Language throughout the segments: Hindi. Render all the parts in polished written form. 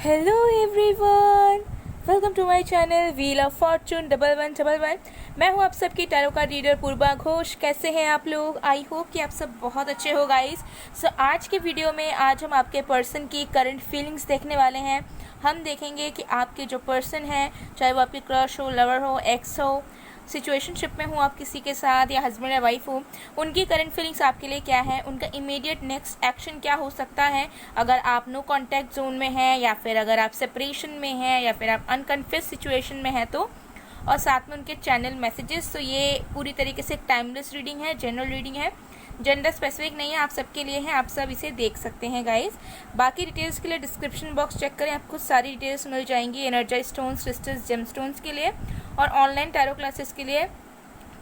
Hello everyone, welcome to my channel wheel of fortune 1111। मैं हूं आप सबकी tarot card reader Purva Ghosh. कैसे हैं आप लोग? आई होप कि आप सब बहुत अच्छे हो गाइस। सो आज के वीडियो में आज हम आपके पर्सन की करंट फीलिंग्स देखने वाले हैं। हम देखेंगे कि आपके जो पर्सन है, चाहे वो आपकी क्रश हो, लवर हो, एक्स हो, सिचुएशनशिप में हूँ आप किसी के साथ, या हस्बैंड या वाइफ हो, उनकी करंट फीलिंग्स आपके लिए क्या है, उनका इमीडिएट नेक्स्ट एक्शन क्या हो सकता है अगर आप नो कॉन्टैक्ट जोन में हैं, या फिर अगर आप सेपरेशन में हैं, या फिर आप अनकन्फेस सिचुएशन में हैं तो, और साथ में उनके चैनल मैसेजेस। तो ये पूरी तरीके से एक टाइमलेस रीडिंग है, जनरल रीडिंग है, जेंडर स्पेसिफिक नहीं है, आप सबके लिए है, आप सब इसे देख सकते हैं गाइस। बाकी डिटेल्स के लिए डिस्क्रिप्शन बॉक्स चेक करें, आपको सारी डिटेल्स मिल जाएंगी energize stones, crystals, gem stones के लिए। और ऑनलाइन टैरो क्लासेस के लिए,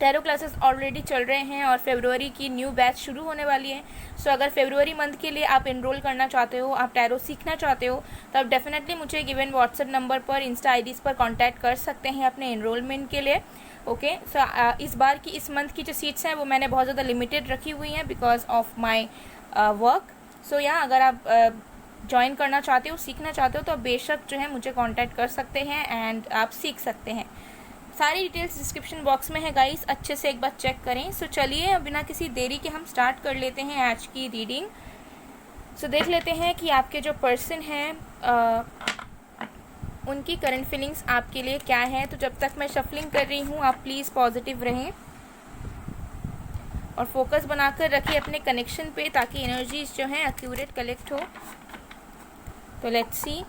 टैरो क्लासेस ऑलरेडी चल रहे हैं और फरवरी की न्यू बैच शुरू होने वाली है। सो अगर फरवरी मंथ के लिए आप इनरोल करना चाहते हो, आप टैरो सीखना चाहते हो, तो आप डेफिनेटली मुझे गिवन व्हाट्सएप नंबर पर, इंस्टा आईडीज़ पर कांटेक्ट कर सकते हैं अपने इनरोलमेंट के लिए। ओके, सो इस बार की, इस मंथ की जो सीट्स हैं वो मैंने बहुत ज़्यादा लिमिटेड रखी हुई हैं बिकॉज ऑफ माई वर्क। सो यहाँ अगर आप ज्वाइन करना चाहते हो, सीखना चाहते हो, तो आप बेशक जो है मुझे कांटेक्ट कर सकते हैं एंड आप सीख सकते हैं। सारी डिटेल्स डिस्क्रिप्शन बॉक्स में है गाइस, अच्छे से एक बार चेक करें। सो चलिए बिना किसी देरी के हम स्टार्ट कर लेते हैं आज की रीडिंग। सो देख लेते हैं कि आपके जो पर्सन हैं उनकी करंट फीलिंग्स आपके लिए क्या है। तो जब तक मैं शफलिंग कर रही हूँ आप प्लीज़ पॉजिटिव रहें और फोकस बनाकर रखिए अपने कनेक्शन पे, ताकि एनर्जीज जो हैं एक्यूरेट कलेक्ट हो। तो लेट्स सी।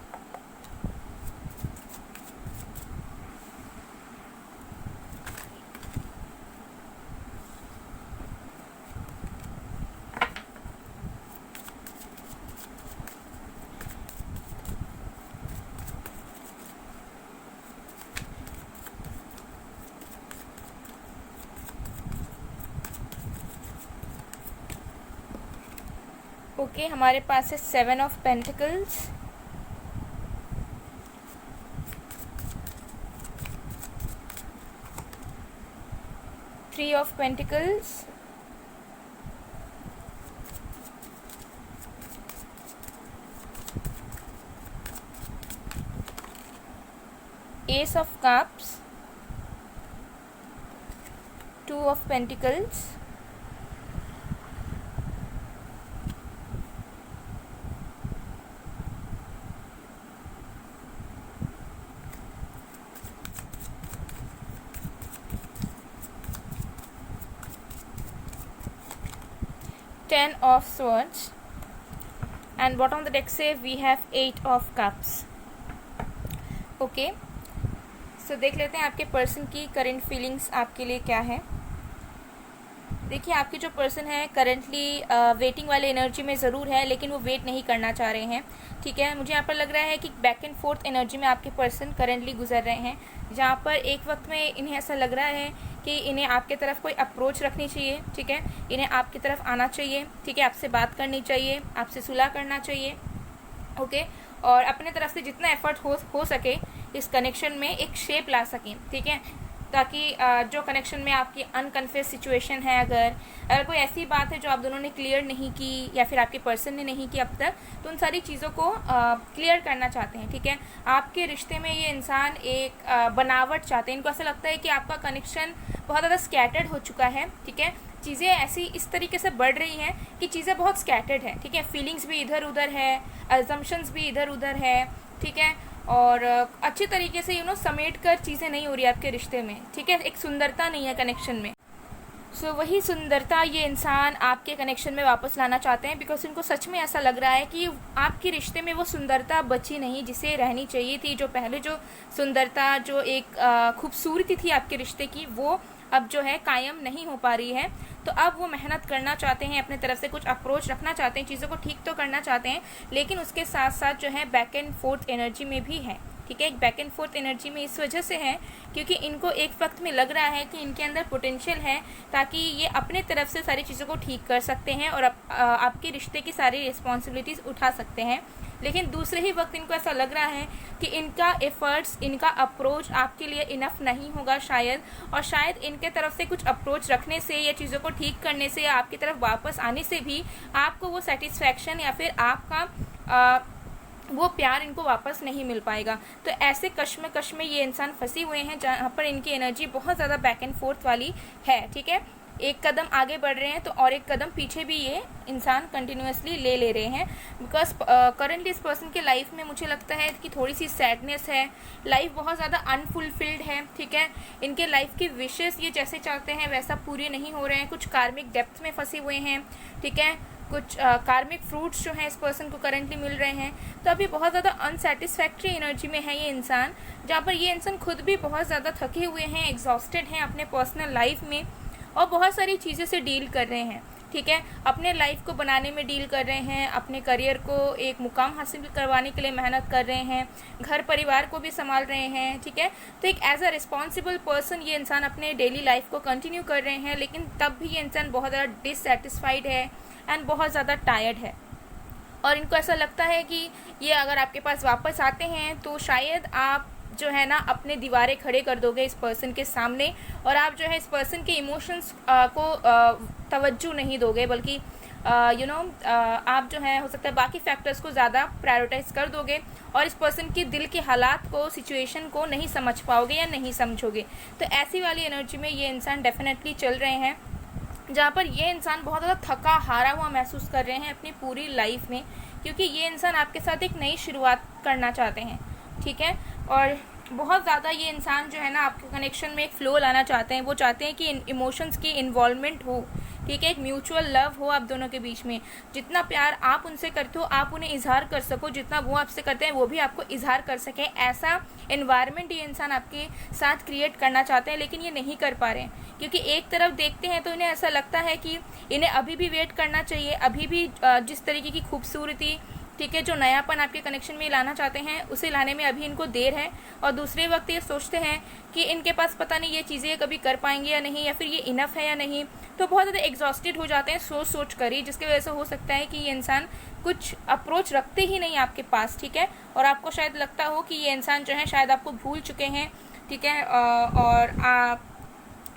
ओके, हमारे पास है 7 of pentacles, 3 of pentacles, S of cups, 2 of pentacles, Ten of swords, and bottom of the deck say we have 8 of cups. Okay, सो देख लेते हैं आपके पर्सन की करंट फीलिंग्स आपके लिए क्या है। देखिए, आपके जो पर्सन है करंटली वेटिंग वाले एनर्जी में ज़रूर है, लेकिन वो वेट नहीं करना चाह रहे हैं। ठीक है, मुझे यहाँ पर लग रहा है कि बैक एंड फोर्थ एनर्जी में आपके पर्सन करंटली गुजर रहे हैं, जहाँ पर एक वक्त में इन्हें ऐसा लग रहा है कि इन्हें आपके तरफ कोई अप्रोच रखनी चाहिए। ठीक है, इन्हें आपकी तरफ आना चाहिए। ठीक है, आपसे बात करनी चाहिए, आपसे सुलह करना चाहिए। ओके, और अपने तरफ से जितना एफर्ट हो सके इस कनेक्शन में एक शेप ला सकें। ठीक है, ताकि जो कनेक्शन में आपकी अनकन्फेस सिचुएशन है, अगर कोई ऐसी बात है जो आप दोनों ने क्लियर नहीं की, या फिर आपके पर्सन ने नहीं की अब तक, तो उन सारी चीज़ों को क्लियर करना चाहते हैं। ठीक है, आपके रिश्ते में ये इंसान एक बनावट चाहते हैं। इनको ऐसा लगता है कि आपका कनेक्शन बहुत ज़्यादा स्कैटर्ड हो चुका है। ठीक है, चीज़ें ऐसी इस तरीके से बढ़ रही हैं कि चीज़ें बहुत स्कैटर्ड हैं। ठीक है, फीलिंग्स भी इधर उधर है, अजम्पशंस भी इधर उधर है। ठीक है, और अच्छी तरीके से समेट कर चीज़ें नहीं हो रही आपके रिश्ते में। ठीक है, एक सुंदरता नहीं है कनेक्शन में। सो वही सुंदरता ये इंसान आपके कनेक्शन में वापस लाना चाहते हैं, बिकॉज इनको सच में ऐसा लग रहा है कि आपके रिश्ते में वो सुंदरता बची नहीं जिसे रहनी चाहिए थी। जो पहले जो सुंदरता, जो एक खूबसूरती थी आपके रिश्ते की, वो अब जो है कायम नहीं हो पा रही है। तो अब वो मेहनत करना चाहते हैं, अपने तरफ से कुछ अप्रोच रखना चाहते हैं, चीज़ों को ठीक तो करना चाहते हैं, लेकिन उसके साथ साथ जो है बैक एंड फोर्थ एनर्जी में भी है। ठीक है, एक बैक एंड फोर्थ एनर्जी में इस वजह से है क्योंकि इनको एक वक्त में लग रहा है कि इनके अंदर पोटेंशियल है, ताकि ये अपने तरफ से सारी चीज़ों को ठीक कर सकते हैं और आपके रिश्ते की सारी रिस्पॉन्सिबिलिटीज़ उठा सकते हैं। लेकिन दूसरे ही वक्त इनको ऐसा लग रहा है कि इनका एफर्ट्स, इनका अप्रोच आपके लिए इनफ नहीं होगा शायद, और शायद इनके तरफ से कुछ अप्रोच रखने से या चीज़ों को ठीक करने से या आपकी तरफ वापस आने से भी आपको वो सेटिस्फैक्शन या फिर आपका वो प्यार इनको वापस नहीं मिल पाएगा। तो ऐसे कश्मकश में ये इंसान फंसे हुए हैं जहाँ पर इनकी एनर्जी बहुत ज़्यादा बैक एंड फोर्थ वाली है, ठीक है। एक कदम आगे बढ़ रहे हैं तो और एक कदम पीछे भी ये इंसान कंटिन्यूसली ले रहे हैं, बिकॉज करंटली इस पर्सन के लाइफ में मुझे लगता है कि थोड़ी सी सैडनेस है, लाइफ बहुत ज़्यादा अनफुलफिल्ड है, ठीक है। इनके लाइफ की विशेस ये जैसे चाहते हैं वैसा पूरे नहीं हो रहे हैं, कुछ कार्मिक डेप्थ में फंसे हुए हैं, ठीक है। कुछ कार्मिक फ्रूट्स जो हैं इस पर्सन को करंटली मिल रहे हैं। तो अभी बहुत ज़्यादा अनसेटिस्फैक्ट्री एनर्जी में है ये इंसान, जहाँ पर ये इंसान खुद भी बहुत ज़्यादा थके हुए हैं, एग्जॉस्टेड हैं अपने पर्सनल लाइफ में, और बहुत सारी चीज़ें से डील कर रहे हैं, ठीक है। अपने लाइफ को बनाने में डील कर रहे हैं, अपने करियर को एक मुकाम हासिल करवाने के लिए मेहनत कर रहे हैं, घर परिवार को भी संभाल रहे हैं, ठीक है। तो एक एज अ रिस्पॉन्सिबल पर्सन ये इंसान अपने डेली लाइफ को कंटिन्यू कर रहे हैं, लेकिन तब भी ये इंसान बहुत ज़्यादा डिससेटिस्फाइड है एंड बहुत ज़्यादा टायर्ड है। और इनको ऐसा लगता है कि ये अगर आपके पास वापस आते हैं तो शायद आप जो है ना अपने दीवारें खड़े कर दोगे इस पर्सन के सामने, और आप जो है इस पर्सन के इमोशंस को तवज्जो नहीं दोगे, बल्कि आप जो है हो सकता है बाकी फैक्टर्स को ज़्यादा प्रायोरिटाइज कर दोगे और इस पर्सन के दिल के हालात को, सिचुएशन को नहीं समझ पाओगे या नहीं समझोगे। तो ऐसी वाली एनर्जी में ये इंसान डेफिनेटली चल रहे हैं, जहाँ पर ये इंसान बहुत ज़्यादा थका हारा हुआ महसूस कर रहे हैं अपनी पूरी लाइफ में, क्योंकि ये इंसान आपके साथ एक नई शुरुआत करना चाहते हैं, ठीक है। और बहुत ज़्यादा ये इंसान जो है ना आपके कनेक्शन में एक फ़्लो लाना चाहते हैं। वो चाहते हैं कि इमोशंस की इन्वॉल्वमेंट हो, ठीक है, एक म्यूचुअल लव हो आप दोनों के बीच में। जितना प्यार आप उनसे करते हो आप उन्हें इजहार कर सको, जितना वो आपसे करते हैं वो भी आपको इजहार कर सकें, ऐसा एनवायरनमेंट ये इंसान आपके साथ क्रिएट करना चाहते हैं, लेकिन ये नहीं कर पा रहे हैं। क्योंकि एक तरफ देखते हैं तो इन्हें ऐसा लगता है कि इन्हें अभी भी वेट करना चाहिए, अभी भी जिस तरीके की खूबसूरती, ठीक है, जो नयापन आपके कनेक्शन में लाना चाहते हैं उसे लाने में अभी इनको देर है। और दूसरे वक्त ये सोचते हैं कि इनके पास पता नहीं ये चीज़ें कभी कर पाएंगे या नहीं, या फिर ये इनफ है या नहीं। तो बहुत ज़्यादा एग्जॉस्टेड हो जाते हैं सोच कर ही, जिसकी वजह से हो सकता है कि ये इंसान कुछ अप्रोच रखते ही नहीं आपके पास, ठीक है। और आपको शायद लगता हो कि ये इंसान जो है शायद आपको भूल चुके हैं, ठीक है, और आप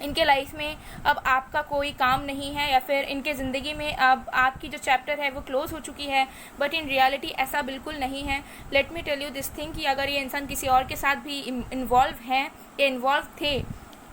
इनके लाइफ में अब आपका कोई काम नहीं है, या फिर इनके ज़िंदगी में अब आपकी जो चैप्टर है वो क्लोज़ हो चुकी है। बट इन रियलिटी ऐसा बिल्कुल नहीं है। Let me tell you this thing कि अगर ये इंसान किसी और के साथ भी इन्वॉल्व हैं या इन्वॉल्व थे,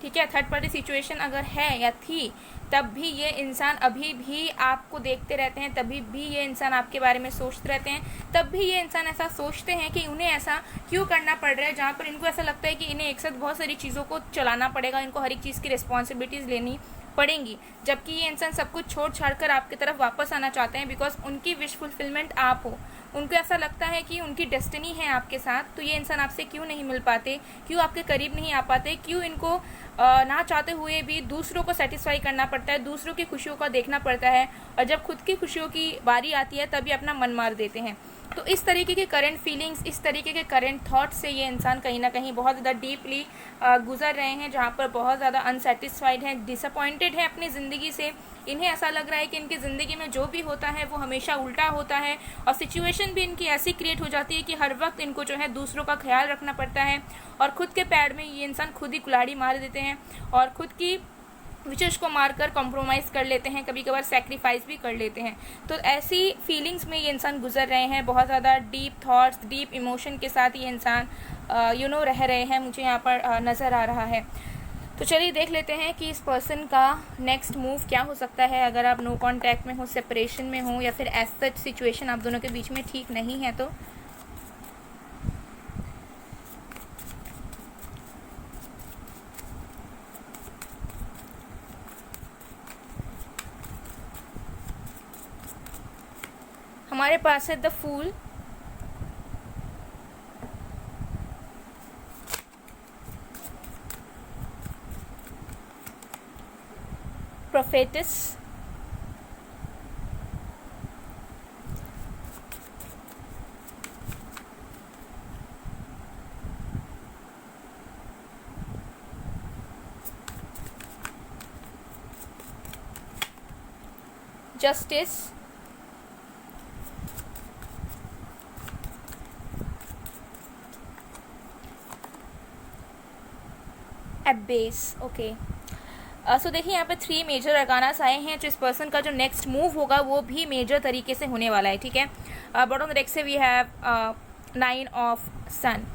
ठीक है, थर्ड पार्टी सिचुएशन अगर है या थी, तब भी ये इंसान अभी भी आपको देखते रहते हैं, तभी भी ये इंसान आपके बारे में सोचते रहते हैं, तब भी ये इंसान ऐसा सोचते हैं कि उन्हें ऐसा क्यों करना पड़ रहा है, जहाँ पर इनको ऐसा लगता है कि इन्हें एक साथ बहुत सारी चीज़ों को चलाना पड़ेगा, इनको हर एक चीज़ की रिस्पॉन्सिबिलिटीज़ लेनी पड़ेंगी, जबकि ये इंसान सब कुछ छोड़ छाड़ कर आपकी तरफ वापस आना चाहते हैं, बिकॉज उनकी विश फुलफिलमेंट आप हो। उनको ऐसा लगता है कि उनकी डेस्टिनी है आपके साथ, तो ये इंसान आपसे क्यों नहीं मिल पाते, क्यों आपके करीब नहीं आ पाते, क्यों इनको ना चाहते हुए भी दूसरों को सेटिस्फाई करना पड़ता है, दूसरों की खुशियों का देखना पड़ता है, और जब खुद की खुशियों की बारी आती है तभी अपना मन मार देते हैं। तो इस तरीके के करंट फीलिंग्स, इस तरीके के करंट थॉट्स से ये इंसान कहीं ना कहीं बहुत ज़्यादा डीपली गुजर रहे हैं, जहाँ पर बहुत ज़्यादा अनसेटिस्फाइड हैं, डिसअपॉइंटेड हैं अपनी ज़िंदगी से। इन्हें ऐसा लग रहा है कि इनकी ज़िंदगी में जो भी होता है वो हमेशा उल्टा होता है, और सिचुएशन भी इनकी ऐसी क्रिएट हो जाती है कि हर वक्त इनको जो है दूसरों का ख्याल रखना पड़ता है, और खुद के पैर में ये इंसान खुद ही कुल्हाड़ी मार देते हैं और खुद की विशेष को मारकर कॉम्प्रोमाइज़ कर लेते हैं, कभी कभार सेक्रीफाइस भी कर लेते हैं। तो ऐसी फीलिंग्स में ये इंसान गुजर रहे हैं, बहुत ज़्यादा डीप थॉट्स, डीप इमोशन के साथ ये इंसान रह रहे हैं, मुझे यहाँ पर नज़र आ रहा है। तो चलिए देख लेते हैं कि इस पर्सन का नेक्स्ट मूव क्या हो सकता है, अगर आप नो कॉन्टैक्ट में हो, सेपरेशन में हो, या फिर एज सच सिचुएशन आप दोनों के बीच में ठीक नहीं है। तो हमारे पास है the fool, prophetess, justice, abbess. Okay, so देखिए यहाँ पे 3 मेजर अरकानास आए हैं, जो इस पर्सन का जो नेक्स्ट मूव होगा वो भी मेजर तरीके से होने वाला है, ठीक है। बॉटम ऑफ द डेक से वी हैव 9 ऑफ सन।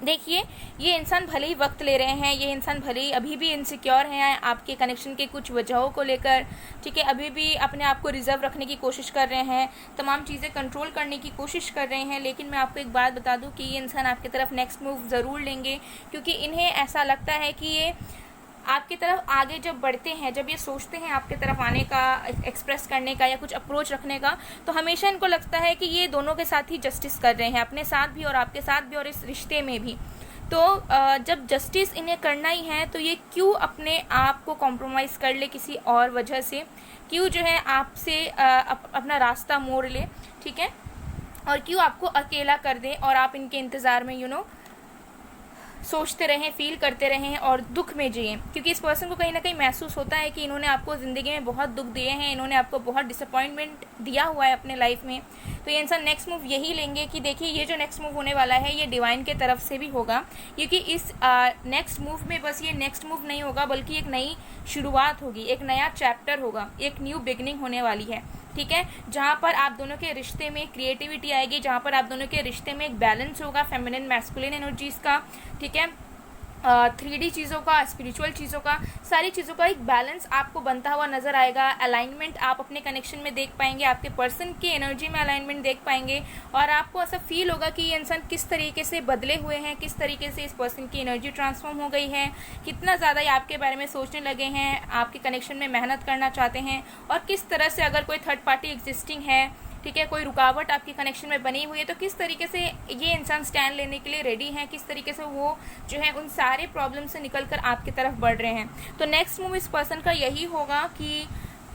देखिए ये इंसान भले ही वक्त ले रहे हैं, ये इंसान भले ही अभी भी इनसिक्योर हैं आपके कनेक्शन के कुछ वजहों को लेकर, ठीक है, अभी भी अपने आप को रिजर्व रखने की कोशिश कर रहे हैं, तमाम चीज़ें कंट्रोल करने की कोशिश कर रहे हैं। लेकिन मैं आपको एक बात बता दूं कि ये इंसान आपकी तरफ नेक्स्ट मूव ज़रूर लेंगे, क्योंकि इन्हें ऐसा लगता है कि ये आपकी तरफ आगे जब बढ़ते हैं, जब ये सोचते हैं आपकी तरफ आने का, एक्सप्रेस करने का या कुछ अप्रोच रखने का, तो हमेशा इनको लगता है कि ये दोनों के साथ ही जस्टिस कर रहे हैं, अपने साथ भी और आपके साथ भी और इस रिश्ते में भी। तो जब जस्टिस इन्हें करना ही है तो ये क्यों अपने आप को कॉम्प्रोमाइज़ कर ले किसी और वजह से, क्यों जो है आपसे अपना रास्ता मोड़ ले, ठीक है, और क्यों आपको अकेला कर दे और आप इनके इंतज़ार में सोचते रहें, फील करते रहें और दुख में जिएं। क्योंकि इस पर्सन को कहीं ना कहीं महसूस होता है कि इन्होंने आपको ज़िंदगी में बहुत दुख दिए हैं, इन्होंने आपको बहुत डिसअपॉइंटमेंट दिया हुआ है अपने लाइफ में। तो ये इंसान नेक्स्ट मूव यही लेंगे कि देखिए ये जो नेक्स्ट मूव होने वाला है ये डिवाइन के तरफ से भी होगा, क्योंकि इस नेक्स्ट मूव में बस ये नेक्स्ट मूव नहीं होगा बल्कि एक नई शुरुआत होगी, एक नया चैप्टर होगा, एक न्यू बिगनिंग होने वाली है, ठीक है, जहाँ पर आप दोनों के रिश्ते में क्रिएटिविटी आएगी, जहाँ पर आप दोनों के रिश्ते में एक बैलेंस होगा फेमिनिन मैस्कुलिन एनर्जीज़ का, ठीक है, 3D चीज़ों का, स्पिरिचुअल चीज़ों का, सारी चीज़ों का एक बैलेंस आपको बनता हुआ नज़र आएगा। अलाइनमेंट आप अपने कनेक्शन में देख पाएंगे, आपके पर्सन की एनर्जी में अलाइनमेंट देख पाएंगे और आपको ऐसा फील होगा कि ये इंसान किस तरीके से बदले हुए हैं, किस तरीके से इस पर्सन की एनर्जी ट्रांसफॉर्म हो गई है, कितना ज़्यादा ये आपके बारे में सोचने लगे हैं, आपके कनेक्शन में मेहनत करना चाहते हैं और किस तरह से अगर कोई थर्ड पार्टी एग्जिस्टिंग है, ठीक है, कोई रुकावट आपके कनेक्शन में बनी हुई है, तो किस तरीके से ये इंसान स्टैंड लेने के लिए रेडी हैं, किस तरीके से वो जो है उन सारे प्रॉब्लम से निकल कर आपकी तरफ बढ़ रहे हैं। तो नेक्स्ट मूव इस पर्सन का यही होगा कि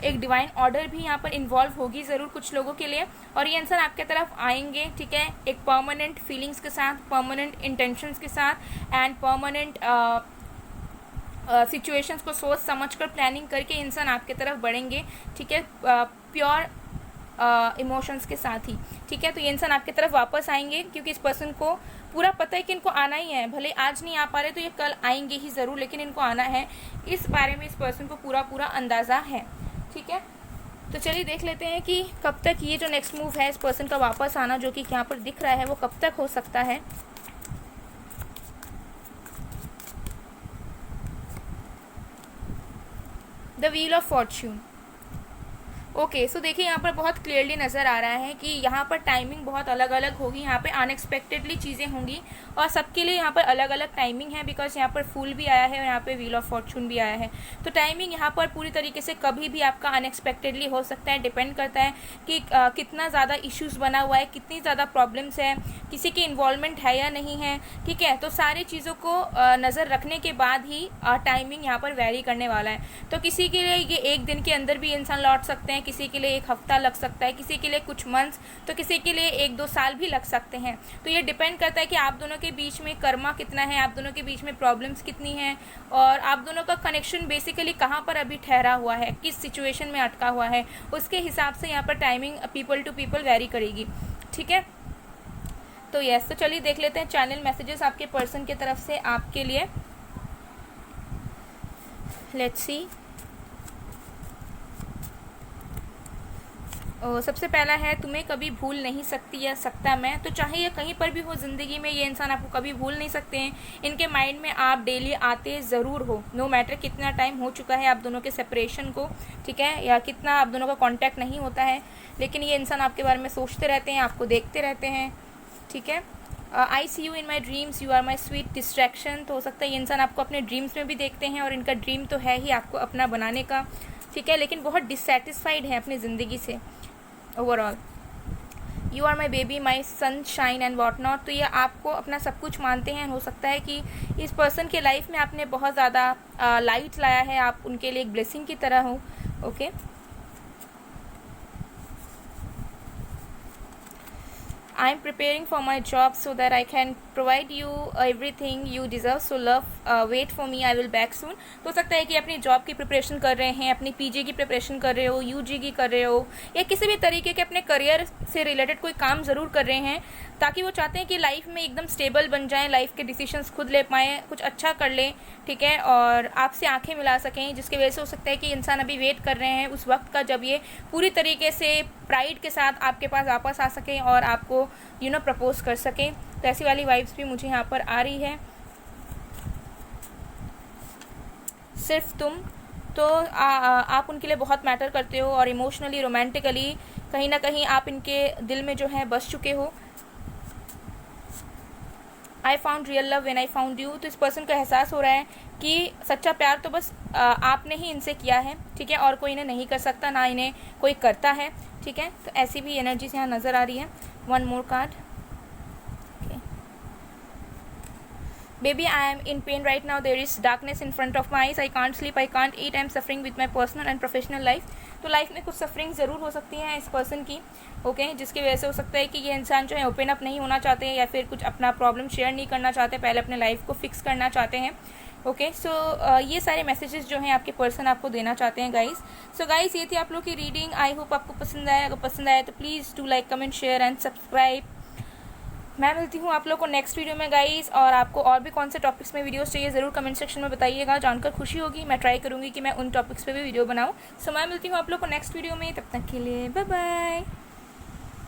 एक डिवाइन ऑर्डर भी यहाँ पर इन्वॉल्व होगी ज़रूर कुछ लोगों के लिए, और ये इंसान आपके तरफ आएंगे, ठीक है, एक परमानेंट फीलिंग्स के साथ, परमानेंट इंटेंशंस के साथ एंड परमानेंट सिचुएशंस को सोच समझ कर प्लानिंग करके इंसान आपके तरफ बढ़ेंगे, ठीक है, प्योर इमोशंस के साथ ही, ठीक है। तो ये इंसान आपकी तरफ वापस आएंगे क्योंकि इस पर्सन को पूरा पता है कि इनको आना ही है, भले आज नहीं आ पा रहे तो ये कल आएंगे ही ज़रूर, लेकिन इनको आना है, इस बारे में इस पर्सन को पूरा अंदाज़ा है, ठीक है। तो चलिए देख लेते हैं कि कब तक ये जो नेक्स्ट मूव है इस पर्सन का वापस आना जो कि यहाँ पर दिख रहा है वो कब तक हो सकता है। The wheel of fortune. Okay, so देखिए यहाँ पर बहुत क्लियरली नज़र आ रहा है कि यहाँ पर टाइमिंग बहुत अलग अलग होगी, यहाँ पे अनएक्सपेक्टेडली चीज़ें होंगी और सबके लिए यहाँ पर अलग अलग टाइमिंग है, बिकॉज यहाँ पर फूल भी आया है और यहाँ पे व्हील ऑफ फॉर्चून भी आया है। तो टाइमिंग यहाँ पर पूरी तरीके से कभी भी आपका अनएक्सपेक्टेडली हो सकता है, डिपेंड करता है कि कितना ज़्यादा इश्यूज़ बना हुआ है, कितनी ज़्यादा प्रॉब्लम्स है, किसी की इन्वॉल्वमेंट है या नहीं है, ठीक है। तो सारी चीज़ों को नज़र रखने के बाद ही टाइमिंग यहाँ पर वेरी करने वाला है। तो किसी के लिए ये एक दिन के अंदर भी इंसान लौट सकते हैं, किसी के लिए एक हफ्ता लग सकता है, किसी के लिए कुछ मंथ्स, तो किसी के लिए 1-2 साल भी लग सकते हैं। तो ये डिपेंड करता है कि आप दोनों के बीच में कर्मा कितना है, आप दोनों के बीच में प्रॉब्लम्स कितनी हैं और आप दोनों का कनेक्शन बेसिकली कहाँ पर अभी ठहरा हुआ है, किस सिचुएशन में अटका हुआ है, उसके हिसाब से यहाँ पर timing people to people vary करेगी, ठीक है। तो यस, तो चलिए देख लेते हैं चैनल मैसेजेस आपके पर्सन की तरफ से आपके लिए। Let's see. सबसे पहला है, तुम्हें कभी भूल नहीं सकती या सकता मैं। तो चाहे ये कहीं पर भी हो ज़िंदगी में, ये इंसान आपको कभी भूल नहीं सकते हैं। इनके माइंड में आप डेली आते ज़रूर हो, नो मैटर कितना टाइम हो चुका है आप दोनों के सेपरेशन को, ठीक है, या कितना आप दोनों का कांटेक्ट नहीं होता है, लेकिन ये इंसान आपके बारे में सोचते रहते हैं, आपको देखते रहते हैं, ठीक है। I see you in my dreams, you are my sweet distraction. तो हो सकता है ये इंसान आपको अपने ड्रीम्स में भी देखते हैं और इनका ड्रीम तो है ही आपको अपना बनाने का, ठीक है, लेकिन बहुत डिससेटिस्फाइड है अपनी ज़िंदगी से overall. You are my baby, my sunshine and what not. तो ये आपको अपना सब कुछ मानते हैं। हो सकता है कि इस पर्सन के लाइफ में आपने बहुत ज़्यादा लाइट लाया है, आप उनके लिए एक ब्लेसिंग की तरह हो, okay. I am preparing for my job so that I can provide you everything you deserve, so love wait for me, I will back soon. तो हो सकता है कि अपनी जॉब की प्रिपरेशन कर रहे हैं, अपनी पीजी की प्रिपरेशन कर रहे हो, यूजी की कर रहे हो, या किसी भी तरीके के अपने करियर से रिलेटेड कोई काम ज़रूर कर रहे हैं, ताकि वो चाहते हैं कि लाइफ में एकदम स्टेबल बन जाएं, लाइफ के डिसीजंस खुद ले पाएँ, कुछ अच्छा कर लें, ठीक है, और आपसे आंखें मिला सकें, जिसकी वजह से हो सकता है कि इंसान अभी वेट कर रहे हैं उस वक्त का जब ये पूरी तरीके से प्राइड के साथ आपके पास वापस आ सकें और आपको प्रपोज कर सकें। तो ऐसी वाली वाइब्स भी मुझे यहाँ पर आ रही है। सिर्फ तुम, तो आप उनके लिए बहुत मैटर करते हो और इमोशनली, रोमांटिकली कहीं ना कहीं आप इनके दिल में जो है बस चुके हो। I found real love when I found you, तो इस पर्सन को एहसास हो रहा है कि सच्चा प्यार तो बस आपने ही इनसे किया है, ठीक है, और कोई इन्हें नहीं कर सकता, ना इन्हें कोई करता है, ठीक है। तो ऐसी भी एनर्जीज यहाँ नज़र आ रही है। One more card. Baby, I am in pain right now. There is darkness in front of my eyes. I can't sleep. I can't eat. I am suffering with my personal and professional life. तो लाइफ में कुछ सफरिंग ज़रूर हो सकती है इस पर्सन की, ओके, जिसकी वजह से हो सकता है कि ये इंसान जो है ओपन अप नहीं होना चाहते हैं, या फिर कुछ अपना प्रॉब्लम शेयर नहीं करना चाहते, पहले अपने लाइफ को फिक्स करना चाहते हैं, ओके। सो ये सारे मैसेजेस जो हैं आपके पर्सन आपको देना चाहते हैं गाइस। सो गाइस, ये थी आप लोग की रीडिंग। आई होप आपको पसंद आया। अगर पसंद आया तो please do like, comment, share and subscribe. मैं मिलती हूँ आप लोग को नेक्स्ट वीडियो में गाइस, और आपको और भी कौन से टॉपिक्स में वीडियोस चाहिए ज़रूर कमेंट सेक्शन में बताइएगा, जानकर खुशी होगी। मैं ट्राई करूँगी कि मैं उन टॉपिक्स पे भी वीडियो बनाऊँ। सो मैं मिलती हूँ आप लोग को नेक्स्ट वीडियो में, तब तक के लिए बाय बाय।